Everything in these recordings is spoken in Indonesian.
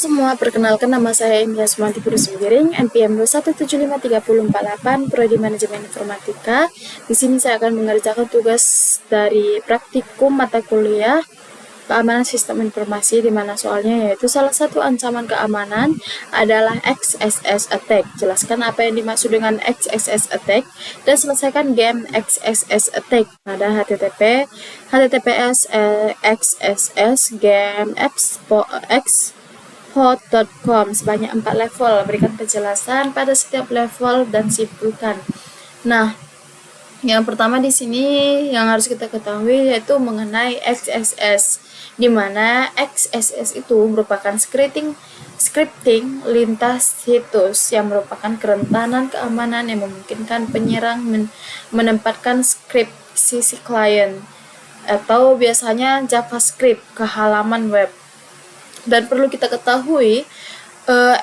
Semua, perkenalkan nama saya Indah Sumanti Purus Sembiring, NPM 2175348, Prodi Manajemen Informatika. Di sini saya akan mengerjakan tugas dari praktikum mata kuliah keamanan sistem informasi, di mana soalnya yaitu salah satu ancaman keamanan adalah XSS attack. Jelaskan apa yang dimaksud dengan XSS attack dan selesaikan game XSS attack pada https xss game hot.com sebanyak 4 level. Berikan penjelasan pada setiap level dan simpulkan. Nah, yang pertama di sini yang harus kita ketahui yaitu mengenai XSS, di mana XSS itu merupakan scripting lintas situs yang merupakan kerentanan keamanan yang memungkinkan penyerang menempatkan script sisi klien atau biasanya JavaScript ke halaman web. Dan perlu kita ketahui,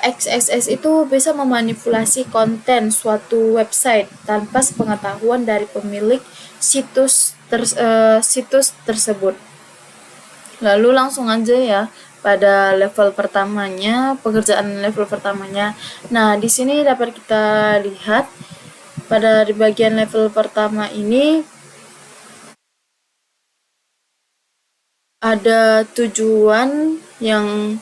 XSS itu bisa memanipulasi konten suatu website tanpa sepengetahuan dari pemilik situs tersebut. Lalu langsung aja ya pada level pertamanya, pekerjaan level pertamanya. Nah, di sini dapat kita lihat pada di bagian level pertama ini ada tujuan yang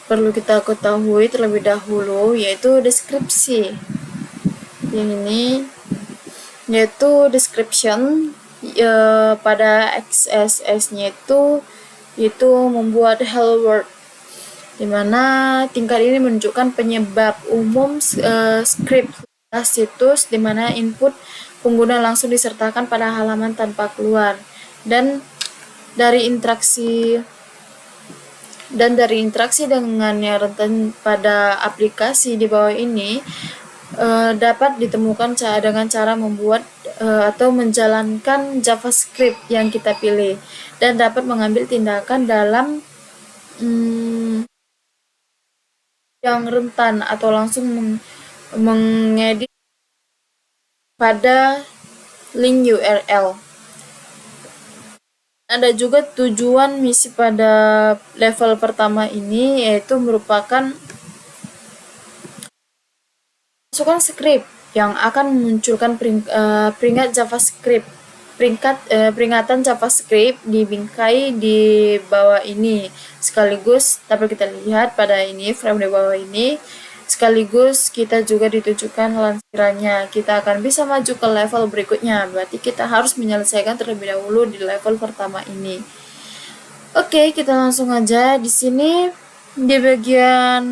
perlu kita ketahui terlebih dahulu, yaitu deskripsi. Yang ini yaitu description pada XSS-nya itu membuat hello world, dimana tingkat ini menunjukkan penyebab umum script situs, dimana input pengguna langsung disertakan pada halaman tanpa keluar. Dan dari interaksi dengan yang rentan pada aplikasi di bawah ini dapat ditemukan dengan cara membuat atau menjalankan JavaScript yang kita pilih, dan dapat mengambil tindakan dalam yang rentan atau langsung mengedit pada link URL. Ada juga tujuan misi pada level pertama ini, yaitu merupakan masukkan script yang akan memunculkan peringatan JavaScript di bingkai di bawah ini. Sekaligus dapat kita lihat pada ini frame di bawah ini. Sekaligus kita juga ditunjukkan lansirannya. Kita akan bisa maju ke level berikutnya. Berarti kita harus menyelesaikan terlebih dahulu di level pertama ini. Oke, kita langsung aja. Di sini di bagian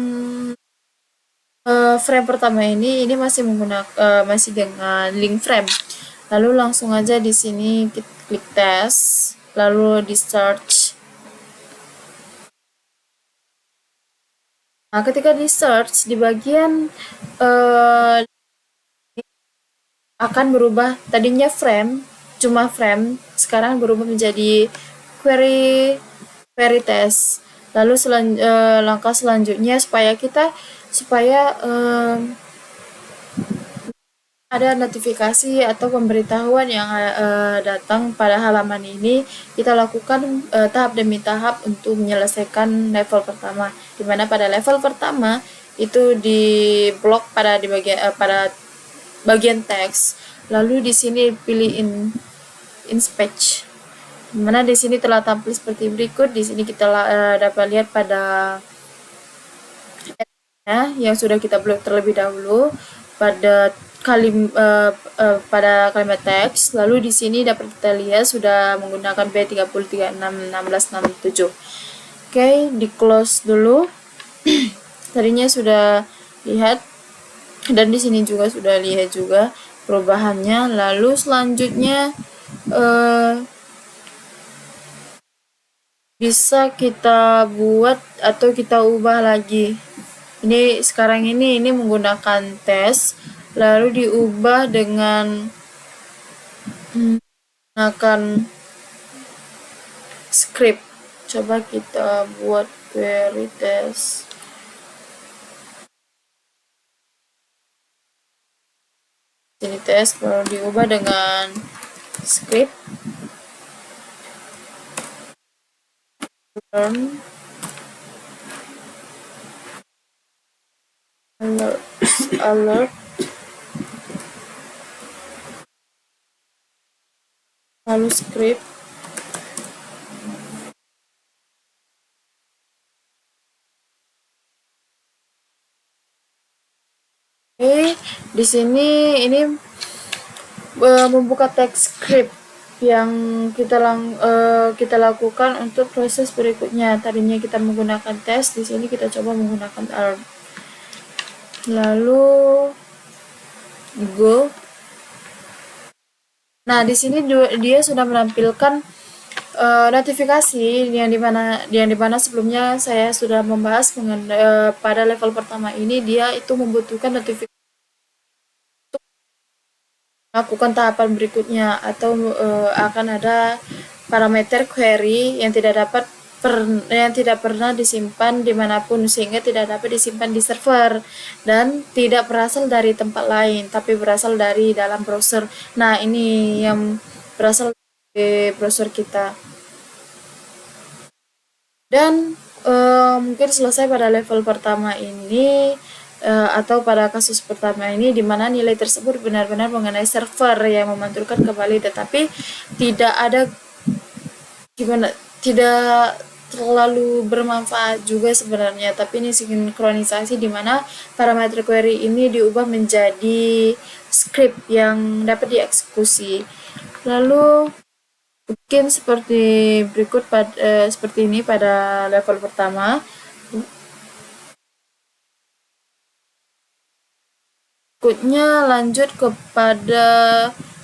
frame pertama ini masih menggunakan masih dengan link frame. Lalu langsung aja di sini kita klik tes, lalu di search. Nah, ketika di search di bagian akan berubah, tadinya cuma frame, sekarang berubah menjadi query test. Lalu langkah selanjutnya supaya ada notifikasi atau pemberitahuan yang datang pada halaman ini, kita lakukan tahap demi tahap untuk menyelesaikan level pertama, dimana pada level pertama itu di blok pada bagian teks. Lalu di sini pilih inspect, dimana di sini telah tampil seperti berikut. Di sini kita dapat lihat pada yang sudah kita blok terlebih dahulu pada kalimat teks. Lalu di sini dapat kita lihat sudah menggunakan B30361667. Oke, di close dulu. Tadinya sudah lihat, dan di sini juga sudah lihat juga perubahannya. Lalu selanjutnya bisa kita buat atau kita ubah lagi. Ini sekarang ini menggunakan tes, lalu diubah dengan menggunakan script. Coba kita buat query test. Ini tes baru diubah dengan script. alert, lalu script. Oke, di sini ini membuka teks script yang kita lakukan untuk proses berikutnya. Tadinya kita menggunakan test, di sini kita coba menggunakan arm. Lalu go. Nah, di sini dia sudah menampilkan notifikasi yang dimana sebelumnya saya sudah membahas pada level pertama ini dia itu membutuhkan notifikasi lakukan tahapan berikutnya atau akan ada parameter query yang tidak pernah disimpan dimanapun sehingga tidak dapat disimpan di server dan tidak berasal dari tempat lain tapi berasal dari dalam browser. Nah, ini yang berasal dari browser kita dan mungkin selesai pada level pertama ini atau pada kasus pertama ini di mana nilai tersebut benar-benar mengenai server yang memantulkan kembali, tetapi tidak terlalu bermanfaat juga sebenarnya, tapi ini sinkronisasi di mana parameter query ini diubah menjadi script yang dapat dieksekusi. Lalu mungkin seperti berikut seperti ini pada level pertama. Berikutnya lanjut kepada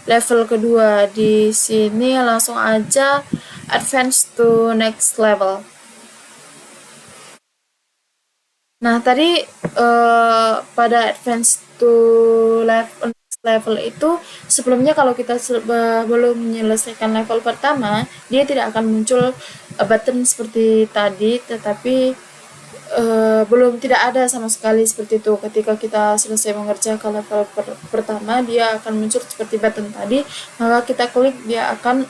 level kedua. Di sini langsung aja advance to next level. Nah, tadi pada advance to next level itu sebelumnya kalau kita belum menyelesaikan level pertama, dia tidak akan muncul button seperti tadi, tetapi tidak ada sama sekali seperti itu. Ketika kita selesai mengerjakan level pertama, dia akan muncul seperti button tadi, maka kita klik, dia akan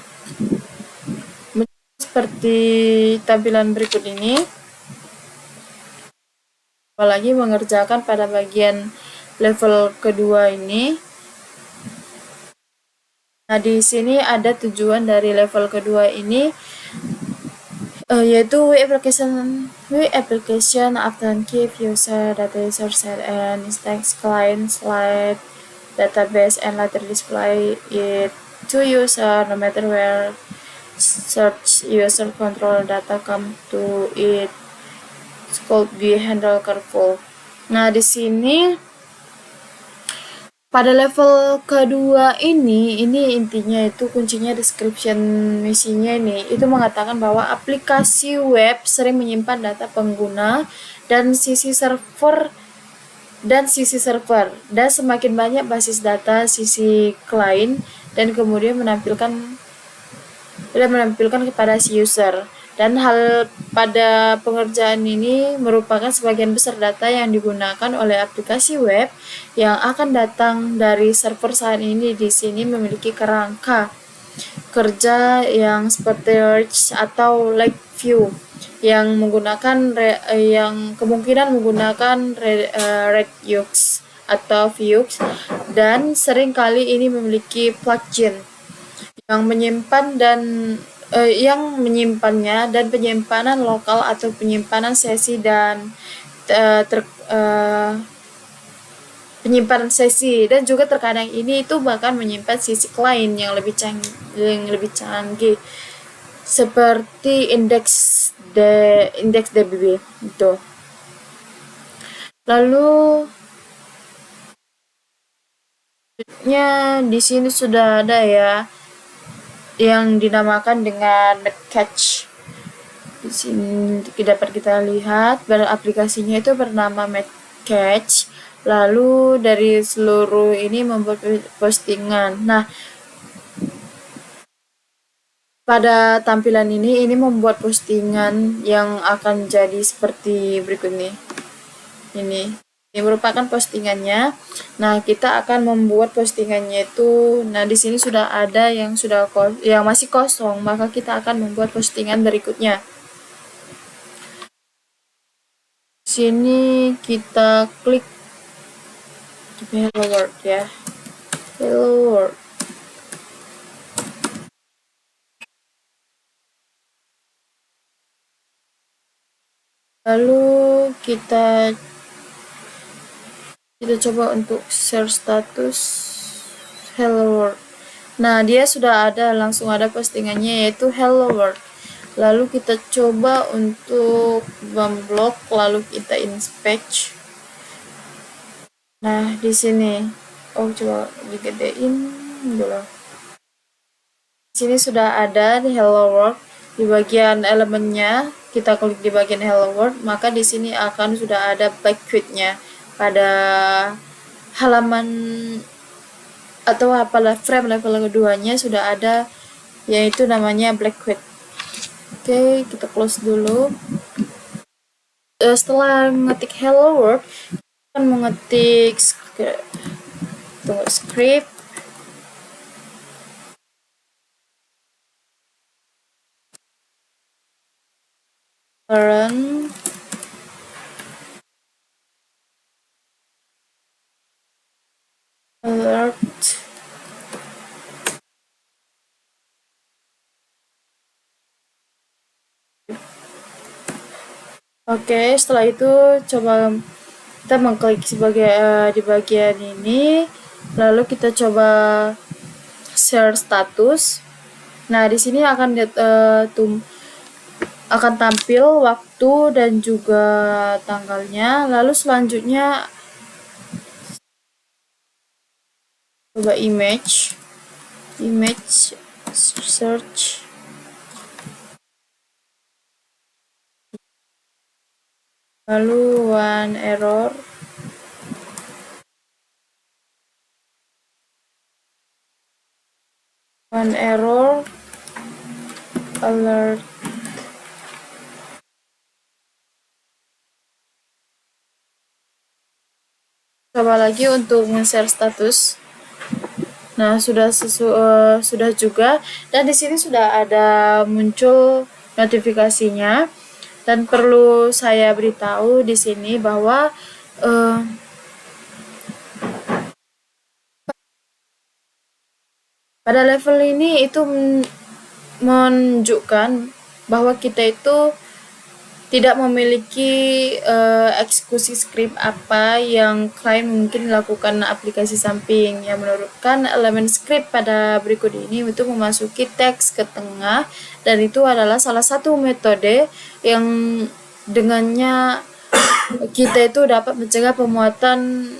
muncul seperti tampilan berikut ini. Apalagi mengerjakan pada bagian level kedua ini. Nah, di sini ada tujuan dari level kedua ini, yaitu web application often give user data source and instance client slide database and later display it to user no matter where search user control data come to it could be handled careful. Nah, di sini pada level kedua ini intinya itu kuncinya description misinya ini. Itu mengatakan bahwa aplikasi web sering menyimpan data pengguna dan sisi server dan semakin banyak basis data sisi klien dan kemudian menampilkan kepada si user. Dan hal pada pengerjaan ini merupakan sebagian besar data yang digunakan oleh aplikasi web yang akan datang dari server saat ini. Di sini memiliki kerangka kerja yang seperti React atau Lakeview yang kemungkinan menggunakan Redux atau Vue, dan sering kali ini memiliki plugin yang menyimpannya dan penyimpanan lokal atau penyimpanan sesi dan penyimpanan sesi, dan juga terkadang ini itu bahkan menyimpan sisi klien yang lebih canggih seperti IndexedDB itu. Lalu di sini sudah ada ya yang dinamakan dengan Catch. Di sini dapat kita lihat aplikasinya itu bernama Catch. Lalu dari seluruh ini membuat postingan. Nah, pada tampilan ini membuat postingan yang akan jadi seperti berikut nih. Ini merupakan postingannya. Nah, kita akan membuat postingannya itu. Nah, di sini sudah ada yang masih kosong, maka kita akan membuat postingan berikutnya. Sini kita klik hello world ya, hello world. Lalu kita coba untuk share status hello world. Nah, dia sudah ada, langsung ada postingannya yaitu hello world. Lalu kita coba untuk memblok, lalu kita inspect. Nah, di sini coba digedein dulu. Di sini sudah ada di hello world. Di bagian elemennya, kita klik di bagian hello world, maka di sini akan sudah ada black quit-nya pada halaman atau apalah frame level keduanya sudah ada, yaitu namanya black quit. Oke, kita close dulu. Setelah mengetik hello world, kita akan mengetik script learn alert Oke, setelah itu coba kita mengklik sebagai di bagian ini, lalu kita coba share status. Nah, di sini akan akan tampil waktu dan juga tanggalnya. Lalu selanjutnya coba image search. Lalu one error. Alert. Coba lagi untuk men-share status. Nah, sudah juga, dan di sini sudah ada muncul notifikasinya. Dan perlu saya beritahu di sini bahwa pada level ini itu menunjukkan bahwa kita itu tidak memiliki eksekusi script apa yang klien mungkin lakukan aplikasi samping, yang menurutkan elemen script pada berikut ini itu memasuki teks ke tengah, dan itu adalah salah satu metode yang dengannya kita itu dapat mencegah pemuatan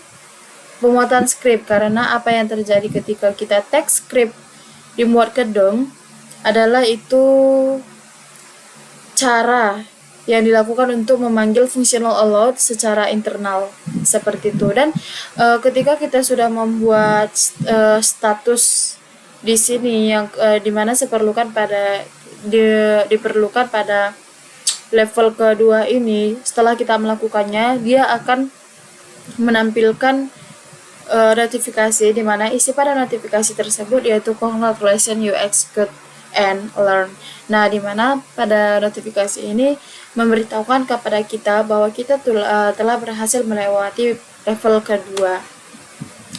script. Karena apa yang terjadi ketika kita teks script dimuat ke DOM adalah itu cara yang dilakukan untuk memanggil functional allowed secara internal seperti itu. Dan ketika kita sudah membuat status di sini yang dimana diperlukan pada level kedua ini, setelah kita melakukannya, dia akan menampilkan notifikasi di mana isi pada notifikasi tersebut yaitu congratulations you execute and learn. Nah, di mana pada notifikasi ini memberitahukan kepada kita bahwa kita telah berhasil melewati level kedua.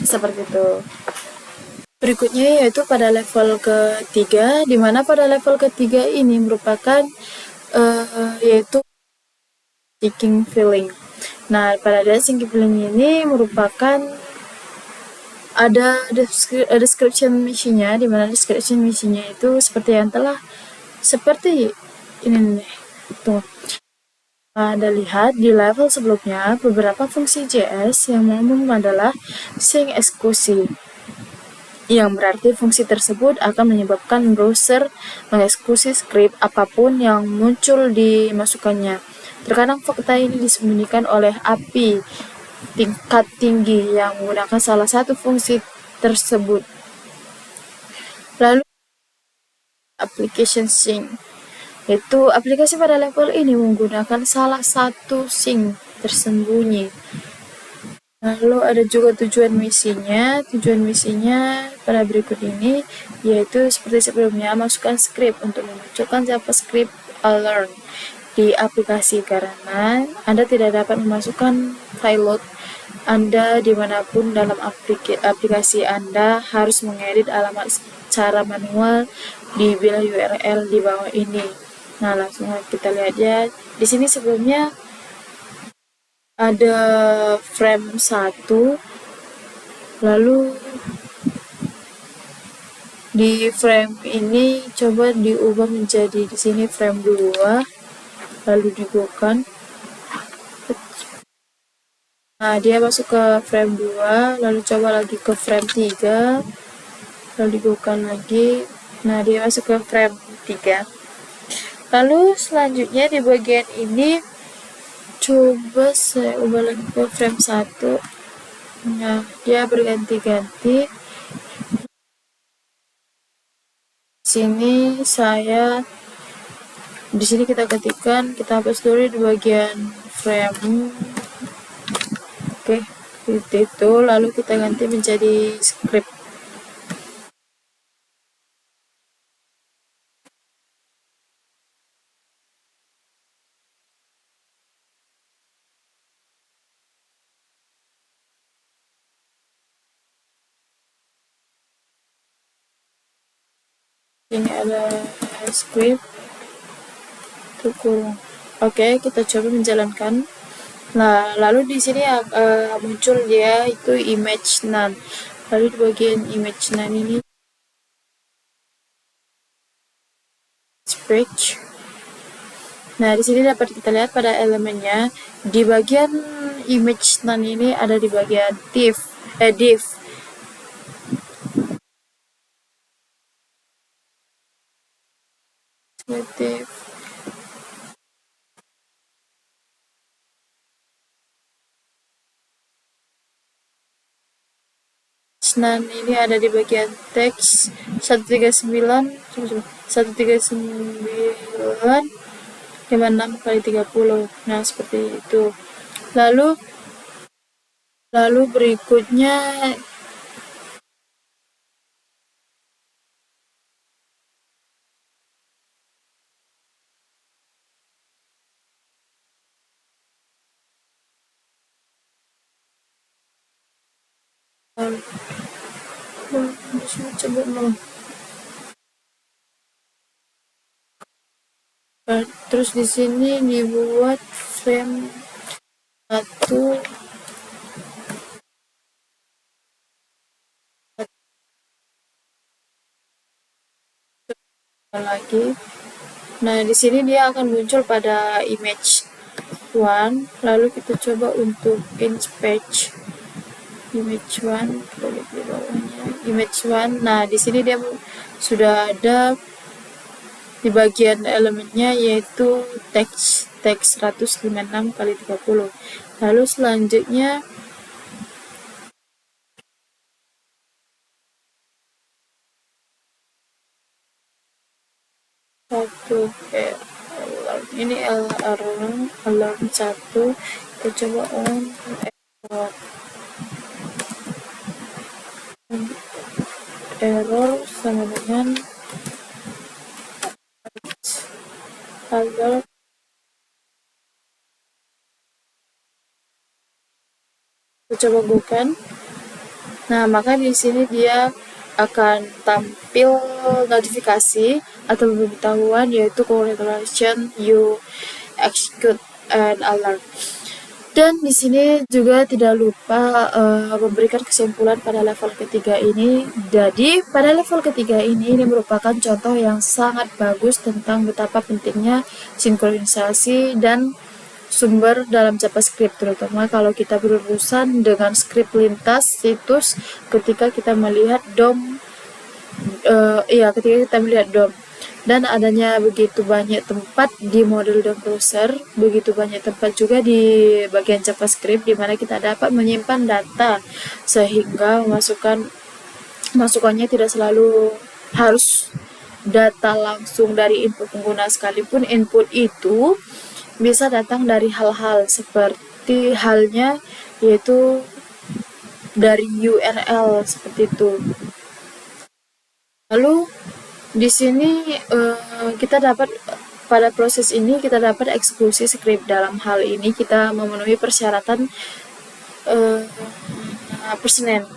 Seperti itu. Berikutnya yaitu pada level ketiga, di mana pada level ketiga ini merupakan yaitu seeking feeling. Nah, pada seeking feeling ini merupakan ada description misinya, di mana description misinya itu seperti ini nih. Tuh. Anda lihat di level sebelumnya beberapa fungsi JS yang umum adalah sync eksekusi, yang berarti fungsi tersebut akan menyebabkan browser mengeksekusi script apapun yang muncul di masukannya. Terkadang fakta ini disembunyikan oleh API tingkat tinggi yang menggunakan salah satu fungsi tersebut. Lalu application sync, yaitu aplikasi pada level ini menggunakan salah satu sync tersembunyi. Lalu ada juga tujuan misinya pada berikut ini, yaitu seperti sebelumnya, masukkan script untuk memunculkan JavaScript alert. di aplikasi karena Anda tidak dapat memasukkan file load Anda dimanapun dalam aplikasi Anda harus mengedit alamat secara manual di bilah URL di bawah ini. Nah, langsung kita lihat ya. Di sini sebelumnya ada frame 1, lalu di frame ini coba diubah menjadi di sini frame 2, lalu digunakan. Nah, dia masuk ke frame 2, lalu coba lagi ke frame 3, lalu digunakan lagi. Nah, dia masuk ke frame 3. Lalu selanjutnya di bagian ini coba saya ubah lagi ke frame 1. Nah, dia berganti-ganti. Sini di sini kita ketikkan, kita hapus dulu di bagian frame. Oke, itu lalu kita ganti menjadi script. Ini ada script itu kurung. Oke, kita coba menjalankan. Nah, lalu di sini muncul dia itu image none. Lalu di bagian image none ini speech. Nah, di sini dapat kita lihat pada elemennya di bagian image none ini ada di bagian div. Div. None ini ada di bagian teks 139 56 kali 30. Nah, seperti itu. Lalu berikutnya terus di sini dibuat frame 1 lagi. Nah, di sini dia akan muncul pada image 1. Lalu kita coba untuk inspect image 1, klik di bawahnya image 1. Nah, di sini dia sudah ada di bagian elemennya yaitu teks 156 kali 30. Lalu selanjutnya ini alarm 1, kita coba on error sama dengan alert. Kita coba bukan. Nah, maka di sini dia akan tampil notifikasi atau pemberitahuan yaitu congratulations you execute an alarm. Dan di sini juga tidak lupa memberikan kesimpulan pada level ketiga ini. Jadi pada level ketiga ini merupakan contoh yang sangat bagus tentang betapa pentingnya sinkronisasi dan sumber dalam JavaScript, terutama kalau kita berurusan dengan script lintas situs ketika kita melihat DOM. Ketika kita melihat DOM dan adanya begitu banyak tempat di model DOM browser, begitu banyak tempat juga di bagian JavaScript di mana kita dapat menyimpan data, sehingga masukannya tidak selalu harus data langsung dari input pengguna, sekalipun input itu bisa datang dari hal-hal seperti halnya yaitu dari URL seperti itu. Lalu di sini kita dapat pada proses ini kita dapat eksekusi script. Dalam hal ini kita memenuhi persyaratan persenan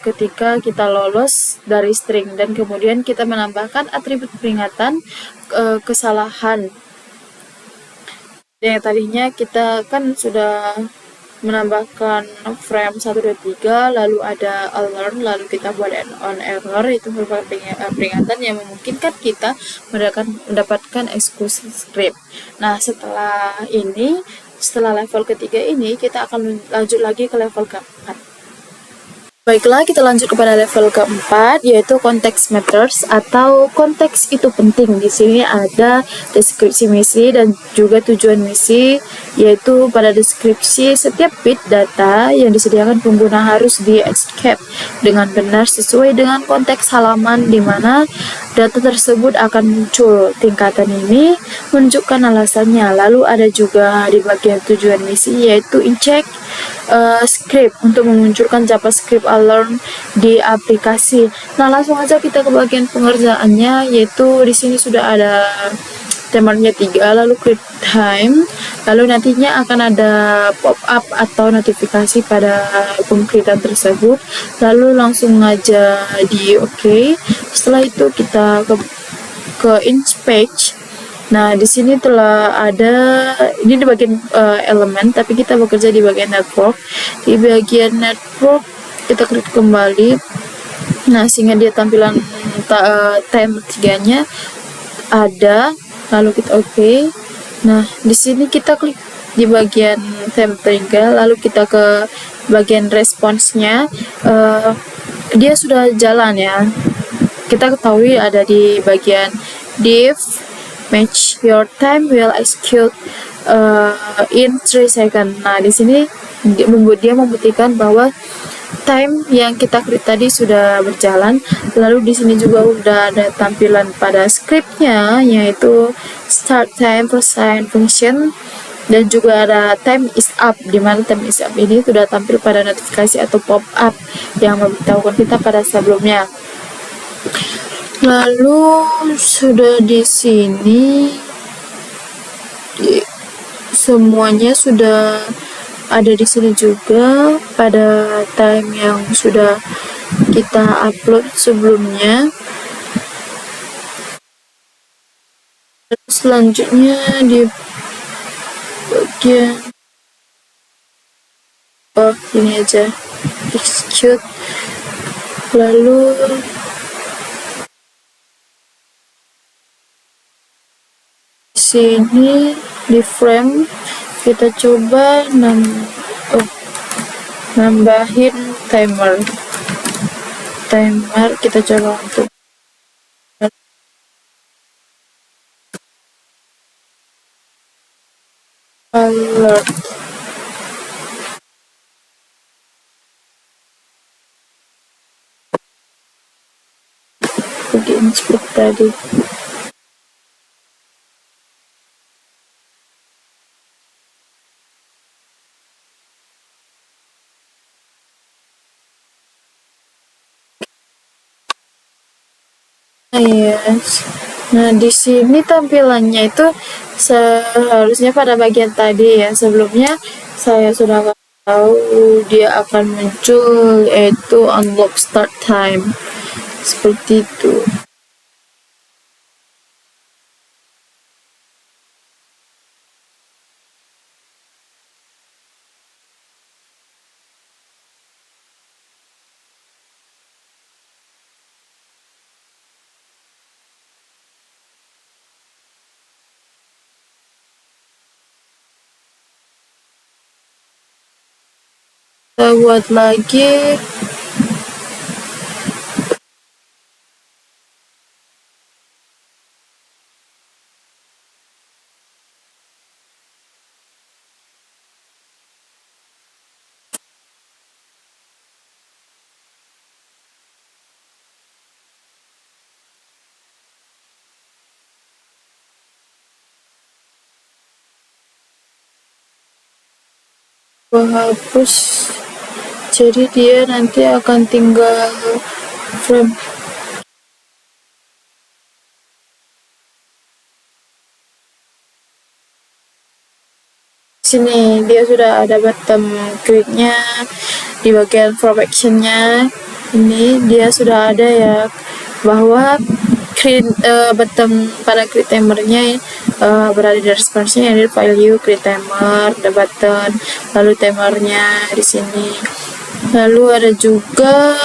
ketika kita lolos dari string, dan kemudian kita menambahkan atribut peringatan kesalahan. Yang tadinya kita kan sudah menambahkan frame 1, 2, 3, lalu ada alert, lalu kita buat on error, itu merupakan peringatan yang memungkinkan kita mendapatkan eksekusi script. Nah, setelah level ketiga ini, kita akan lanjut lagi ke level keempat. Baiklah, kita lanjut kepada level keempat, yaitu context matters atau konteks itu penting. Di sini ada deskripsi misi dan juga tujuan misi, yaitu pada deskripsi setiap bit data yang disediakan pengguna harus di-escape dengan benar sesuai dengan konteks halaman di mana data tersebut akan muncul. Tingkatan ini menunjukkan alasannya. Lalu ada juga di bagian tujuan misi, yaitu inject script untuk memunculkan JavaScript alert di aplikasi. Nah, langsung aja kita ke bagian pengerjaannya, yaitu di sini sudah ada timernya 3, lalu create time, lalu nantinya akan ada pop up atau notifikasi pada pengkritan tersebut, lalu langsung aja di OK. Setelah itu kita ke inspect. Nah, di sini telah ada, ini di bagian elemen, tapi kita bekerja di bagian network. Di bagian network kita klik kembali. Nah, sehingga dia tampilan time 3-nya ada, lalu kita OK. Nah, di sini kita klik di bagian time 3, lalu kita ke bagian responsnya. Dia sudah jalan ya. Kita ketahui ada di bagian div match your time will execute in 3 seconds. Nah, di sini dia membuktikan bahwa time yang kita create tadi sudah berjalan. Lalu di sini juga udah ada tampilan pada scriptnya, yaitu start time percent function, dan juga ada time is up, di mana time is up ini sudah tampil pada notifikasi atau pop up yang memberitahukan kita pada sebelumnya. Lalu sudah di sini semuanya sudah ada di sini juga pada time yang sudah kita upload sebelumnya. Selanjutnya di bagian ini aja execute, lalu sini di frame kita coba nambahin timer kita coba untuk alert. Begini seperti tadi. Yes. Nah, di sini tampilannya itu seharusnya pada bagian tadi ya. Sebelumnya saya sudah tahu dia akan muncul, yaitu unlock start time. Seperti itu. Kita buat lagi. Hapus, jadi dia nanti akan tinggal frame. Sini dia sudah ada bottom gridnya, di bagian from action-nya ini dia sudah ada ya, bahwa bottom pada grid timernya berada di response-nya, yang di value grid timer, the button, lalu timernya di sini. Lalu ada juga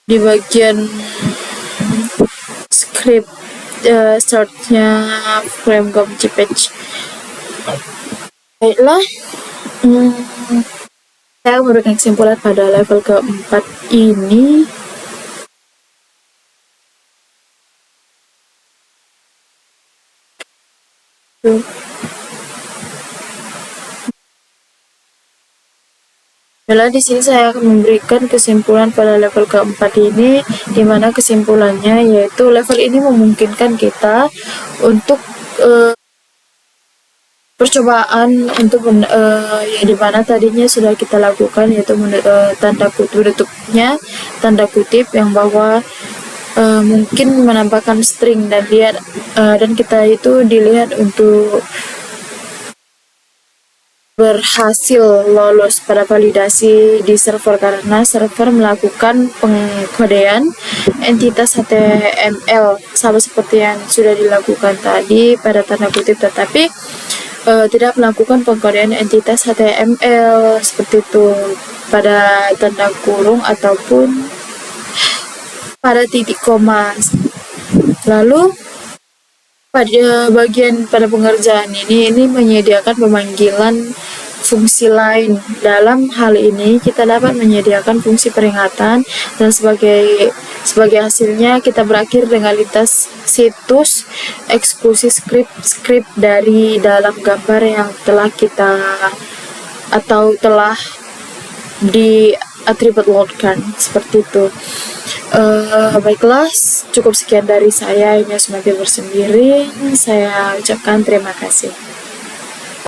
di bagian script startnya frame page. Baiklah, saya memberikan kesimpulan pada level keempat ini. Nah, di sini saya akan memberikan kesimpulan pada level keempat ini, di mana kesimpulannya yaitu level ini memungkinkan kita untuk percobaan untuk ya di mana tadinya sudah kita lakukan, yaitu tanda kutip yang bahwa mungkin menambahkan string dan lihat dan kita itu dilihat untuk berhasil lolos pada validasi di server, karena server melakukan pengkodean entitas HTML sama seperti yang sudah dilakukan tadi pada tanda kutip, tetapi tidak melakukan pengkodean entitas HTML seperti itu pada tanda kurung ataupun pada titik koma. Lalu pada pengerjaan ini menyediakan pemanggilan fungsi lain. Dalam hal ini kita dapat menyediakan fungsi peringatan, dan sebagai hasilnya kita berakhir dengan lintas situs eksekusi script dari dalam gambar yang telah kita atau telah di atribut loadkan seperti itu. Baiklah, cukup sekian dari saya. Ini semakin bersendiri. Saya ucapkan terima kasih.